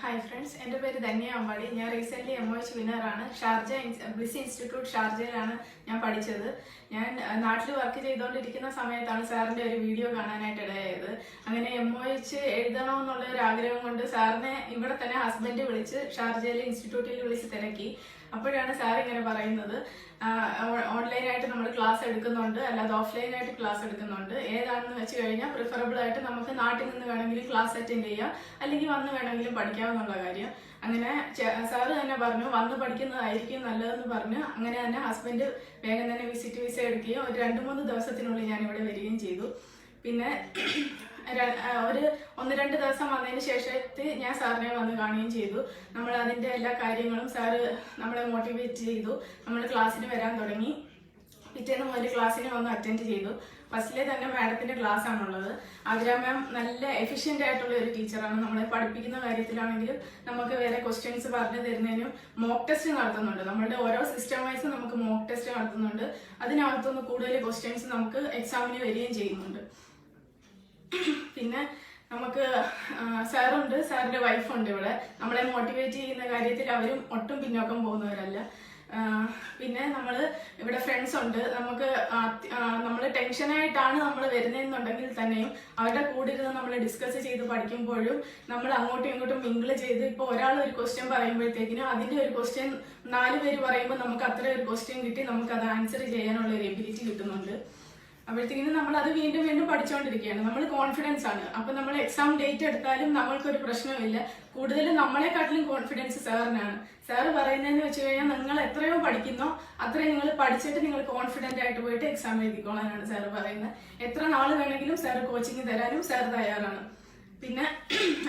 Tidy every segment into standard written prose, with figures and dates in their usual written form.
Hi friends, എൻ്റെ പേര് ധന്യ അമ്പാടി. ഞാൻ റീസെൻ്റ്ലി MOH വിന്നറാണ്. ബ്ലിസ് ഇൻസ്റ്റിറ്റ്യൂട്ട് ഷാർജയിലാണ് ഞാൻ പഠിച്ചത്. ഞാൻ നാട്ടിൽ വർക്ക് ചെയ്തുകൊണ്ടിരിക്കുന്ന സമയത്താണ് സാറിൻ്റെ ഒരു വീഡിയോ കാണാനായിട്ട് ഇടയായത്. അങ്ങനെ MOH എഴുതണമെന്നുള്ള ഒരു ആഗ്രഹം കൊണ്ട് സാറിനെ ഇവിടെ തന്നെ ഹസ്ബൻഡ് വിളിച്ച് ഷാർജയിലെ ഇൻസ്റ്റിറ്റ്യൂട്ടിൽ വിളിച്ച് തിരക്കി. അപ്പോഴാണ് സാർ ഇങ്ങനെ പറയുന്നത്, ഓൺലൈനായിട്ട് നമ്മൾ ക്ലാസ് എടുക്കുന്നുണ്ട്, അല്ലാതെ ഓഫ്ലൈനായിട്ട് ക്ലാസ് എടുക്കുന്നുണ്ട്. ഏതാണെന്ന് വെച്ച് കഴിഞ്ഞാൽ പ്രിഫറബിൾ ആയിട്ട് നമുക്ക് നാട്ടിൽ നിന്ന് വേണമെങ്കിലും ക്ലാസ് അറ്റൻഡ് ചെയ്യാം, അല്ലെങ്കിൽ വന്ന് വേണമെങ്കിലും പഠിക്കാമെന്നുള്ള കാര്യം. അങ്ങനെ സാറ് തന്നെ പറഞ്ഞു വന്ന് പഠിക്കുന്നതായിരിക്കും നല്ലതെന്ന് പറഞ്ഞു. അങ്ങനെ തന്നെ ഹസ്ബൻഡ് വേഗം തന്നെ വിസിറ്റ് വിസ എടുക്കുകയും ഒരു 2-3 ദിവസത്തിനുള്ളിൽ ഞാൻ ഇവിടെ വരികയും ചെയ്തു. പിന്നെ ഒരു 1-2 ദിവസം വന്നതിന് ശേഷത്തെ ഞാൻ സാറിനെ വന്ന് കാണുകയും ചെയ്തു. നമ്മൾ അതിൻ്റെ എല്ലാ കാര്യങ്ങളും സാറ് നമ്മളെ മോട്ടിവേറ്റ് ചെയ്തു. നമ്മൾ ക്ലാസ്സിന് വരാൻ തുടങ്ങി. പിറ്റേന്ന് മുതൽ ക്ലാസ്സിന് വന്ന് അറ്റൻഡ് ചെയ്തു. ഫസ്റ്റിലെ തന്നെ മാഡത്തിന്റെ ക്ലാസ് ആണുള്ളത്. ആതിര മാം നല്ല എഫിഷ്യന്റ് ആയിട്ടുള്ള ഒരു ടീച്ചറാണ്. നമ്മളെ പഠിപ്പിക്കുന്ന കാര്യത്തിലാണെങ്കിലും നമുക്ക് വേറെ ക്വസ്റ്റ്യൻസ് പറഞ്ഞു തരുന്നതിനും മോക്ക് ടെസ്റ്റ് നടത്തുന്നുണ്ട്. നമ്മുടെ ഓരോ സിസ്റ്റം വൈസ് നമുക്ക് മോക്ക് ടെസ്റ്റ് നടത്തുന്നുണ്ട്. അതിനകത്തുനിന്ന് കൂടുതൽ ക്വസ്റ്റ്യൻസ് നമുക്ക് എക്സാമിന് വരികയും ചെയ്യുന്നുണ്ട്. പിന്നെ നമുക്ക് സാറുണ്ട്, സാറിന്റെ വൈഫുണ്ട് ഇവിടെ. നമ്മളെ മോട്ടിവേറ്റ് ചെയ്യുന്ന കാര്യത്തിൽ അവരും ഒട്ടും പിന്നോക്കം പോകുന്നവരല്ല. പിന്നെ നമ്മൾ ഇവിടെ ഫ്രണ്ട്സ് ഉണ്ട്. നമ്മൾ ടെൻഷനായിട്ടാണ് നമ്മൾ വരുന്നതെന്നുണ്ടെങ്കിൽ തന്നെയും അവരുടെ കൂടെ ഇരുന്ന് നമ്മൾ ഡിസ്കസ് ചെയ്ത് പഠിക്കുമ്പോഴും നമ്മൾ അങ്ങോട്ടും ഇങ്ങോട്ടും മിങ്കിള് ചെയ്ത് ഇപ്പോൾ ഒരാൾ ഒരു ക്വസ്റ്റ്യൻ പറയുമ്പോഴത്തേക്കിനും അതിന്റെ ഒരു ക്വസ്റ്റ്യൻ 4 പേര് പറയുമ്പോൾ നമുക്ക് അത്ര ഒരു ക്വസ്റ്റ്യൻ കിട്ടി നമുക്ക് അത് ആൻസർ ചെയ്യാനുള്ള ഒരു എബിലിറ്റി കിട്ടുന്നുണ്ട്. അപ്പോഴത്തേക്കിനും നമ്മൾ അത് വീണ്ടും വീണ്ടും പഠിച്ചുകൊണ്ടിരിക്കുകയാണ്. നമ്മൾ കോൺഫിഡൻസ് ആണ്. അപ്പൊ നമ്മൾ എക്സാം ഡേറ്റ് എടുത്താലും നമ്മൾക്കൊരു പ്രശ്നമില്ല. കൂടുതലും നമ്മളെക്കാട്ടിലും കോൺഫിഡൻസ് സാറിനാണ്. സാറ് പറയുന്നതെന്ന് വെച്ച് കഴിഞ്ഞാൽ നിങ്ങൾ എത്രയോ പഠിക്കുന്നോ അത്രയും നിങ്ങൾ പഠിച്ചിട്ട് നിങ്ങൾ കോൺഫിഡന്റ് ആയിട്ട് പോയിട്ട് എക്സാം എഴുതിക്കോളാനാണ് സാറ് പറയുന്നത്. എത്ര നാൾ വേണമെങ്കിലും സാറ് കോച്ചിങ് തരാനും സാർ തയ്യാറാണ്. പിന്നെ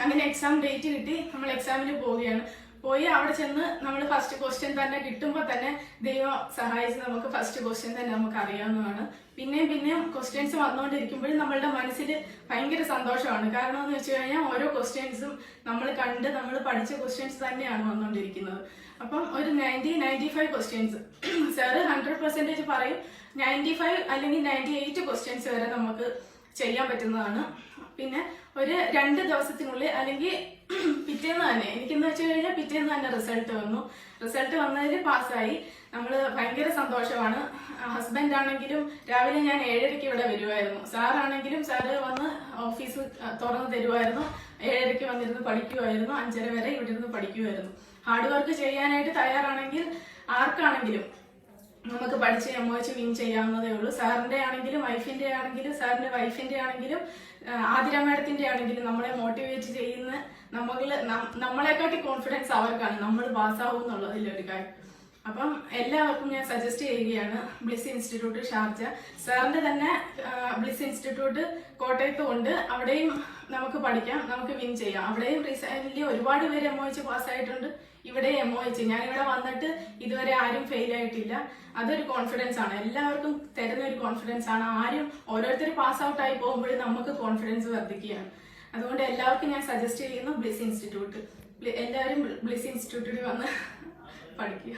അങ്ങനെ എക്സാം ഡേറ്റ് കിട്ടി നമ്മൾ എക്സാമിന് പോവുകയാണ്. പോയി അവിടെ ചെന്ന് നമ്മൾ ഫസ്റ്റ് ക്വസ്റ്റ്യൻ തന്നെ കിട്ടുമ്പോൾ തന്നെ ദൈവം സഹായിച്ച് നമുക്ക് ഫസ്റ്റ് ക്വസ്റ്റ്യൻ തന്നെ നമുക്ക് അറിയാവുന്നതാണ്. പിന്നെയും ക്വസ്റ്റ്യൻസ് വന്നുകൊണ്ടിരിക്കുമ്പോഴും നമ്മളുടെ മനസ്സിൽ ഭയങ്കര സന്തോഷമാണ്. കാരണം എന്ന് വെച്ച് കഴിഞ്ഞാൽ ഓരോ ക്വസ്റ്റ്യൻസും നമ്മൾ കണ്ട് നമ്മൾ പഠിച്ച ക്വസ്റ്റ്യൻസ് തന്നെയാണ് വന്നുകൊണ്ടിരിക്കുന്നത്. അപ്പം ഒരു 90-95 ക്വസ്റ്റ്യൻസ് സാറ് 100% പറയും. 95 അല്ലെങ്കിൽ 98 ക്വസ്റ്റ്യൻസ് വരെ നമുക്ക് ചെയ്യാൻ പറ്റുന്നതാണ്. പിന്നെ ഒരു 2 ദിവസത്തിനുള്ളിൽ അല്ലെങ്കിൽ പിറ്റേന്ന് തന്നെ, എനിക്കെന്ന് വെച്ച് കഴിഞ്ഞാൽ പിറ്റേന്ന് തന്നെ റിസൾട്ട് വന്നു. റിസൾട്ട് വന്നതിൽ പാസ്സായി. നമ്മൾ ഭയങ്കര സന്തോഷമാണ്. ഹസ്ബൻഡ് ആണെങ്കിലും രാവിലെ ഞാൻ 7:30 ഇവിടെ വരുമായിരുന്നു. സാറാണെങ്കിലും സാറ് വന്ന് ഓഫീസ് തുറന്ന് തരുമായിരുന്നു. 7:30 വന്നിരുന്ന് പഠിക്കുമായിരുന്നു. 5:30 വരെ ഇവിടെ ഇരുന്ന് പഠിക്കുമായിരുന്നു. ഹാർഡ് വർക്ക് ചെയ്യാനായിട്ട് തയ്യാറാണെങ്കിൽ ആർക്കാണെങ്കിലും നമുക്ക് പഠിച്ച് MOH വിൻ ചെയ്യാവുന്നതേ ഉള്ളൂ. സാറിന്റെ ആണെങ്കിലും വൈഫിന്റെ ആണെങ്കിലും സാറിന്റെ വൈഫിന്റെ ആണെങ്കിലും ആതിര മാഡത്തിന്റെ ആണെങ്കിലും നമ്മളെ മോട്ടിവേറ്റ് ചെയ്യുന്ന നമ്മളെക്കാട്ടി കോൺഫിഡൻസ് അവർക്കാണ്. നമ്മൾ പാസ്സാവും എന്നുള്ളതിലൊരു കാര്യം. അപ്പം എല്ലാവർക്കും ഞാൻ സജസ്റ്റ് ചെയ്യുകയാണ് ബ്ലിസ് ഇൻസ്റ്റിറ്റ്യൂട്ട് ഷാർജ. സാറിന്റെ തന്നെ ബ്ലിസ് ഇൻസ്റ്റിറ്റ്യൂട്ട് കോട്ടയത്തും ഉണ്ട്. അവിടെയും നമുക്ക് പഠിക്കാം, നമുക്ക് വിൻ ചെയ്യാം. അവിടെയും റീസെന്റ് ഒരുപാട് പേര് MOH പാസ്സായിട്ടുണ്ട്. ഇവിടെ MOH ഞാനിവിടെ വന്നിട്ട് ഇതുവരെ ആരും ഫെയിൽ ആയിട്ടില്ല. അതൊരു കോൺഫിഡൻസ് ആണ്, എല്ലാവർക്കും തരുന്ന ഒരു കോൺഫിഡൻസ് ആണ്. ആരും ഓരോരുത്തർ പാസ് ഔട്ട് ആയി പോകുമ്പോഴും നമുക്ക് കോൺഫിഡൻസ് വർദ്ധിക്കുകയാണ്. അതുകൊണ്ട് എല്ലാവർക്കും ഞാൻ സജസ്റ്റ് ചെയ്യുന്നു ബ്ലിസ് ഇൻസ്റ്റിറ്റ്യൂട്ട്. എല്ലാവരും ബ്ലിസ് ഇൻസ്റ്റിറ്റ്യൂട്ടിൽ വന്ന് പഠിക്കുക.